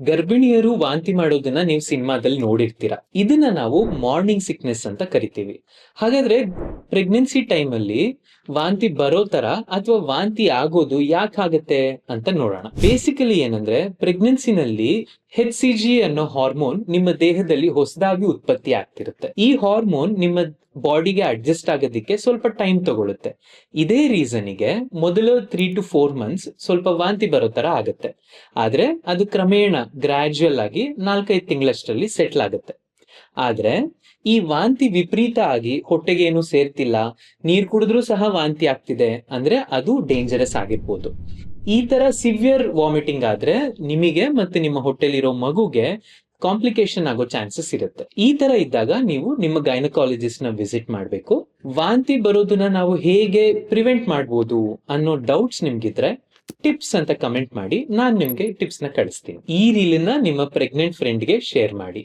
ಗರ್ಭಿಣಿಯರು ವಾಂತಿ ಮಾಡೋದನ್ನ ನೀವು ಸಿನಿಮಾದಲ್ಲಿ ನೋಡಿರ್ತೀರಾ. ಇದನ್ನ ನಾವು ಮಾರ್ನಿಂಗ್ ಸಿಕ್ನೆಸ್ ಅಂತ ಕರಿತೀವಿ. ಹಾಗಾದ್ರೆ ಪ್ರೆಗ್ನೆನ್ಸಿ ಟೈಮ್ ಅಲ್ಲಿ ವಾಂತಿ ಬರೋ ತರ ಅಥವಾ ವಾಂತಿ ಆಗೋದು ಯಾಕಾಗತ್ತೆ ಅಂತ ನೋಡೋಣ. ಬೇಸಿಕಲಿ ಏನಂದ್ರೆ ಪ್ರೆಗ್ನೆನ್ಸಿನಲ್ಲಿ HCG ಅನ್ನೋ ಹಾರ್ಮೋನ್ ನಿಮ್ಮ ದೇಹದಲ್ಲಿ ಹೊಸದಾಗಿ ಉತ್ಪತ್ತಿ ಆಗ್ತಿರುತ್ತೆ. ಈ ಹಾರ್ಮೋನ್ ನಿಮ್ಮ ಬಾಡಿಗೆ ಅಡ್ಜಸ್ಟ್ ಆಗೋದಿಕ್ಕೆ ಸ್ವಲ್ಪ ಟೈಮ್ ತಗೊಳುತ್ತೆ. ಇದೇ ರೀಸನ್ಗೆ ಮೊದಲು 3 to 4 months ಸ್ವಲ್ಪ ವಾಂತಿ ಬರೋ ತರ ಆಗುತ್ತೆ. ಆದ್ರೆ ಅದು ಕ್ರಮೇಣ ಗ್ರಾಜುಯಲ್ ಆಗಿ 4-5 ತಿಂಗಳಷ್ಟರಲ್ಲಿ ಸೆಟ್ಲ್ ಆಗುತ್ತೆ. ಆದ್ರೆ ಈ ವಾಂತಿ ವಿಪರೀತ ಆಗಿ ಹೊಟ್ಟೆಗೆ ಏನು ಸೇರ್ತಿಲ್ಲ, ನೀರ್ ಕುಡಿದ್ರೂ ಸಹ ವಾಂತಿ ಆಗ್ತಿದೆ ಅಂದ್ರೆ ಅದು ಡೇಂಜರಸ್ ಆಗಿರ್ಬೋದು. ಈ ತರ ಸಿವಿಯರ್ ವಾಮಿಟಿಂಗ್ ಆದ್ರೆ ನಿಮಗೆ ಮತ್ತೆ ನಿಮ್ಮ ಹೊಟ್ಟೆಲಿರೋ ಮಗುಗೆ ಕಾಂಪ್ಲಿಕೇಶನ್ ಆಗೋ ಚಾನ್ಸಸ್ ಇರುತ್ತೆ. ಈ ತರ ಇದ್ದಾಗ ನೀವು ನಿಮ್ಮ ಗೈನಕಾಲಜಿಸ್ಟ್ ನ ವಿಸಿಟ್ ಮಾಡಬೇಕು. ವಾಂತಿ ಬರೋದನ್ನ ನಾವು ಹೇಗೆ ಪ್ರಿವೆಂಟ್ ಮಾಡ್ಬೋದು ಅನ್ನೋ ಡೌಟ್ಸ್ ನಿಮ್ಗಿದ್ರೆ ಟಿಪ್ಸ್ ಅಂತ ಕಮೆಂಟ್ ಮಾಡಿ, ನಾನ್ ನಿಮ್ಗೆ ಟಿಪ್ಸ್ ನ ಕಳಿಸ್ತೀನಿ. ಈ ರೀಲನ್ನ ನಿಮ್ಮ ಪ್ರೆಗ್ನೆಂಟ್ ಫ್ರೆಂಡ್ಗೆ ಶೇರ್ ಮಾಡಿ.